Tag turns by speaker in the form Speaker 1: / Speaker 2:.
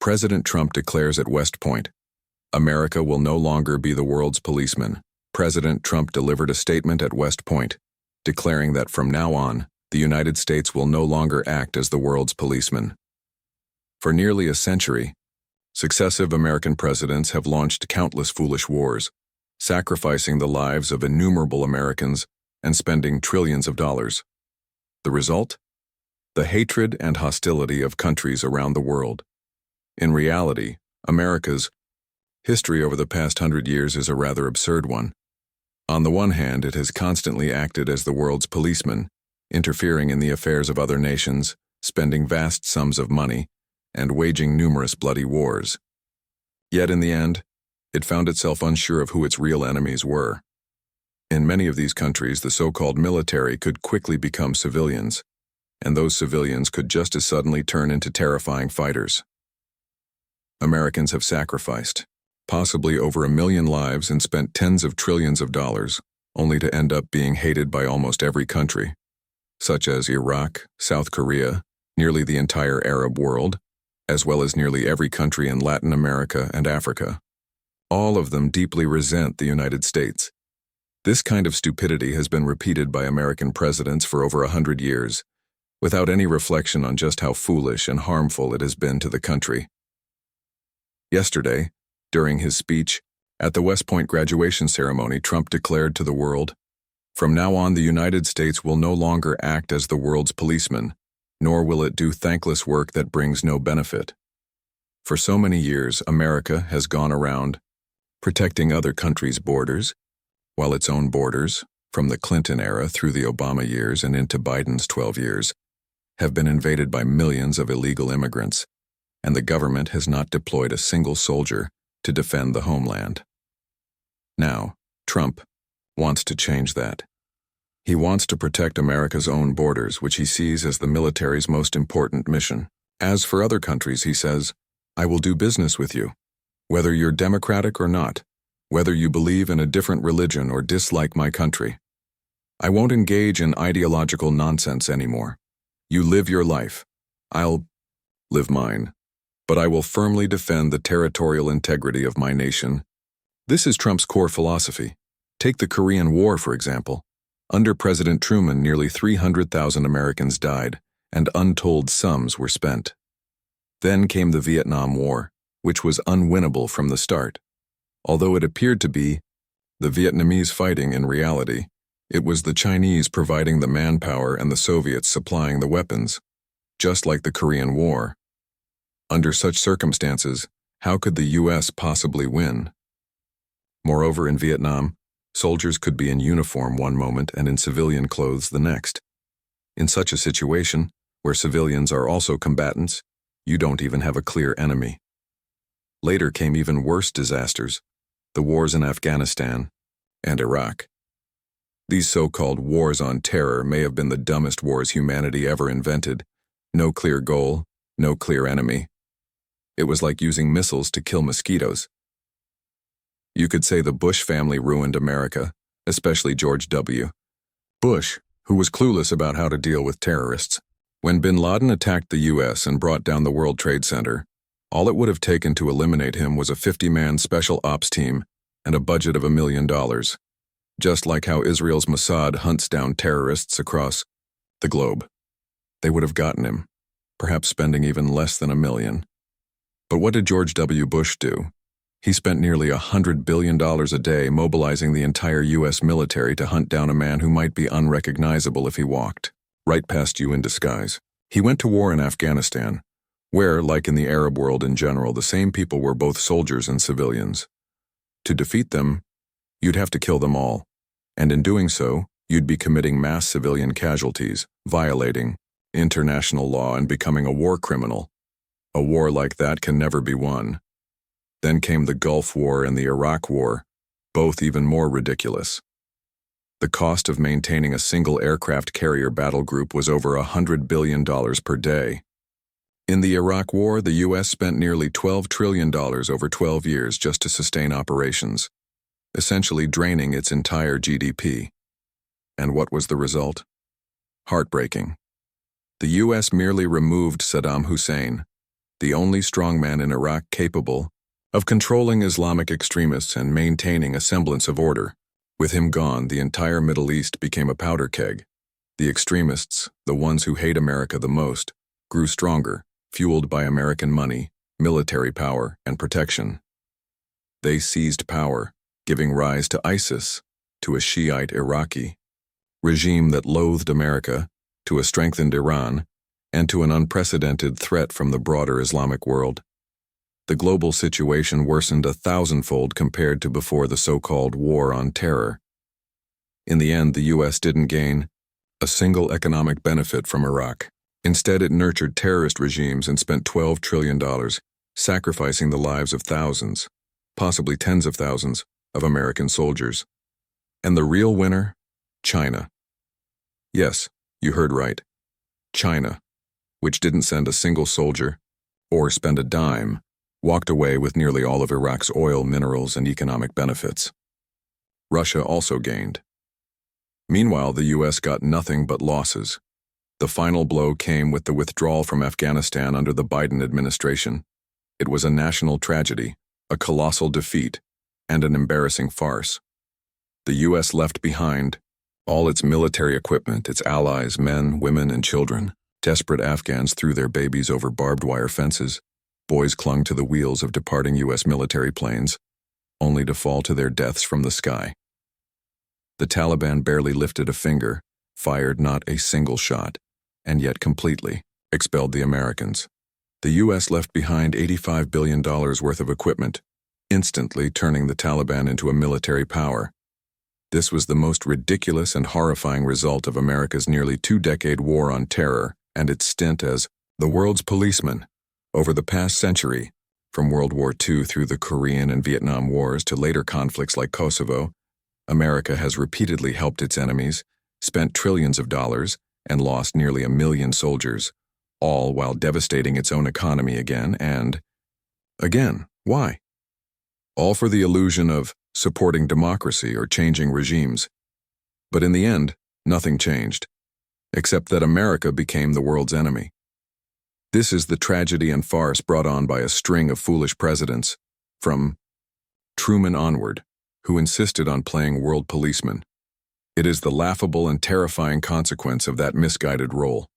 Speaker 1: President Trump declares at West Point, America will no longer be the world's policeman. President Trump delivered a statement at West Point, declaring that from now on, the United States will no longer act as the world's policeman. For nearly a century, successive American presidents have launched countless foolish wars, sacrificing the lives of innumerable Americans and spending trillions of dollars. The result? The hatred and hostility of countries around the world. In reality, America's history over the past 100 years is a rather absurd one. On the one hand, it has constantly acted as the world's policeman, interfering in the affairs of other nations, spending vast sums of money, and waging numerous bloody wars. Yet in the end, it found itself unsure of who its real enemies were. In many of these countries, the so-called military could quickly become civilians, and those civilians could just as suddenly turn into terrifying fighters. Americans have sacrificed possibly over 1 million lives and spent tens of trillions of dollars, only to end up being hated by almost every country, such as Iraq, South Korea, nearly the entire Arab world, as well as nearly every country in Latin America and Africa. All of them deeply resent the United States. This kind of stupidity has been repeated by American presidents for over 100 years, without any reflection on just how foolish and harmful it has been to the country. Yesterday, during his speech at the West Point graduation ceremony, Trump declared to the world, "From now on, the United States will no longer act as the world's policeman, nor will it do thankless work that brings no benefit." For so many years, America has gone around protecting other countries' borders, while its own borders, from the Clinton era through the Obama years and into Biden's 12 years, have been invaded by millions of illegal immigrants, and the government has not deployed a single soldier to defend the homeland. Now, Trump wants to change that. He wants to protect America's own borders, which he sees as the military's most important mission. As for other countries, he says, "I will do business with you, whether you're democratic or not, whether you believe in a different religion or dislike my country. I won't engage in ideological nonsense anymore. You live your life. I'll live mine. But I will firmly defend the territorial integrity of my nation." This is Trump's core philosophy. Take the Korean War, for example. Under President Truman, nearly 300,000 Americans died, and untold sums were spent. Then came the Vietnam War, which was unwinnable from the start. Although it appeared to be the Vietnamese fighting, in reality, it was the Chinese providing the manpower and the Soviets supplying the weapons, just like the Korean War. Under such circumstances, how could the U.S. possibly win? Moreover, in Vietnam, soldiers could be in uniform one moment and in civilian clothes the next. In such a situation, where civilians are also combatants, you don't even have a clear enemy. Later came even worse disasters, the wars in Afghanistan and Iraq. These so-called wars on terror may have been the dumbest wars humanity ever invented. No clear goal, no clear enemy. It was like using missiles to kill mosquitoes. You could say the Bush family ruined America, especially George W. Bush, who was clueless about how to deal with terrorists. When bin Laden attacked the U.S. and brought down the World Trade Center, all it would have taken to eliminate him was a 50-man special ops team and a budget of $1 million. Just like how Israel's Mossad hunts down terrorists across the globe. They would have gotten him, perhaps spending even less than $1 million. But what did George W. Bush do? He spent nearly $100 billion a day mobilizing the entire U.S. military to hunt down a man who might be unrecognizable if he walked right past you in disguise. He went to war in Afghanistan, where, like in the Arab world in general, the same people were both soldiers and civilians. To defeat them, you'd have to kill them all, and in doing so, you'd be committing mass civilian casualties, violating international law and becoming a war criminal. A war like that can never be won. Then came the Gulf War and the Iraq War, both even more ridiculous. The cost of maintaining a single aircraft carrier battle group was over $100 billion per day. In the Iraq War, the U.S. spent nearly $12 trillion over 12 years just to sustain operations, essentially draining its entire GDP. And what was the result? Heartbreaking. The U.S. merely removed Saddam Hussein, the only strongman in Iraq capable of controlling Islamic extremists and maintaining a semblance of order. With him gone, the entire Middle East became a powder keg. The extremists, the ones who hate America the most, grew stronger, fueled by American money, military power, and protection. They seized power, giving rise to ISIS, to a Shiite Iraqi regime that loathed America, to a strengthened Iran, and to an unprecedented threat from the broader Islamic world. The global situation worsened 1,000-fold compared to before the so-called War on Terror. In the end, the U.S. didn't gain a single economic benefit from Iraq. Instead, it nurtured terrorist regimes and spent $12 trillion, sacrificing the lives of thousands, possibly tens of thousands, of American soldiers. And the real winner? China. Yes, you heard right. China, which didn't send a single soldier or spend a dime, walked away with nearly all of Iraq's oil, minerals, and economic benefits. Russia also gained. Meanwhile, the U.S. got nothing but losses. The final blow came with the withdrawal from Afghanistan under the Biden administration. It was a national tragedy, a colossal defeat, and an embarrassing farce. The U.S. left behind all its military equipment, its allies, men, women, and children. Desperate Afghans threw their babies over barbed wire fences. Boys clung to the wheels of departing U.S. military planes, only to fall to their deaths from the sky. The Taliban barely lifted a finger, fired not a single shot, and yet completely expelled the Americans. The U.S. left behind $85 billion worth of equipment, instantly turning the Taliban into a military power. This was the most ridiculous and horrifying result of America's nearly two-decade war on terror and its stint as the world's policeman. Over the past century, from World War II through the Korean and Vietnam Wars to later conflicts like Kosovo, America has repeatedly helped its enemies, spent trillions of dollars, and lost nearly 1 million soldiers, all while devastating its own economy again and again. Why? All for the illusion of supporting democracy or changing regimes. But in the end, nothing changed, except that America became the world's enemy. This is the tragedy and farce brought on by a string of foolish presidents, from Truman onward, who insisted on playing world policeman. It is the laughable and terrifying consequence of that misguided role.